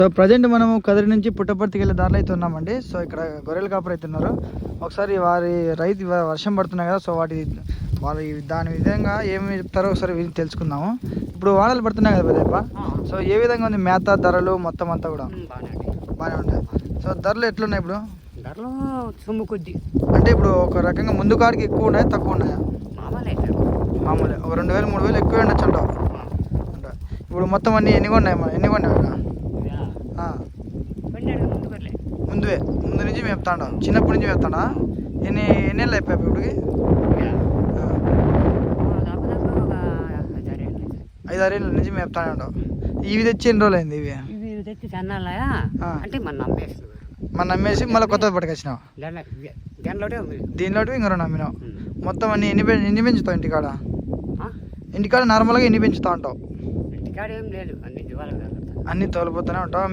So present మనము కదిరి నుంచి పుట్టపర్తికి వెళ్ళే దారిలో అయితే ఉన్నామండి. సో ఇక్కడ గొర్రెల కాపరు అయితే ఉన్నారు. ఒకసారి వారి రైతు వర్షం పడుతున్నాయి కదా, సో వాళ్ళు దాని విధంగా ఏమి చెప్తారో ఒకసారి విని తెలుసుకుందాము. ఇప్పుడు వానలు పడుతున్నాయి కదా పెద్దప్ప, సో ఏ విధంగా ఉంది మేత ధరలు మొత్తం అంతా కూడా? బాగానే ఉంటాయి. సో ధరలు ఎట్లున్నాయి ఇప్పుడు? ధరలు సొమ్ము కొద్ది అంటే ఇప్పుడు ఒక రకంగా ముందు కాడికి ఎక్కువ ఉన్నాయా తక్కువ ఉన్నాయా? మామూలే ఒక 2000 3000 ఎక్కువ ఉండొచ్చు అంటావు. ఇప్పుడు మొత్తం అన్నీ ఎన్ని కొన్నాయి ముందు నుంచి మేపుతాడా? చిన్నప్పటి నుంచి మేపుతాడా? ఎన్నేళ్ళు అయిపోయాయి ఇప్పటికి? 5-6 ఏళ్ళ నుంచి మేపుతానే ఉంటావు. ఇవి తెచ్చి ఎన్ని రోజులు అయింది? ఇవి తెచ్చి చెన్నాలయా అంటే మన అమ్మేసి మళ్ళీ కొత్తది పట్టుకొచ్చినావు. దీనిలో ఇంక 2 అమ్మినావు. మొత్తం అన్ని ఎన్ని పెంచుతావు ఇంటికాడ? ఇంటికాడ నార్మల్గా ఎన్ని పెంచుతా ఉంటావు? ఇంటికాడ ఏం లేదు, అన్ని తోలిపోతూనే ఉంటావు.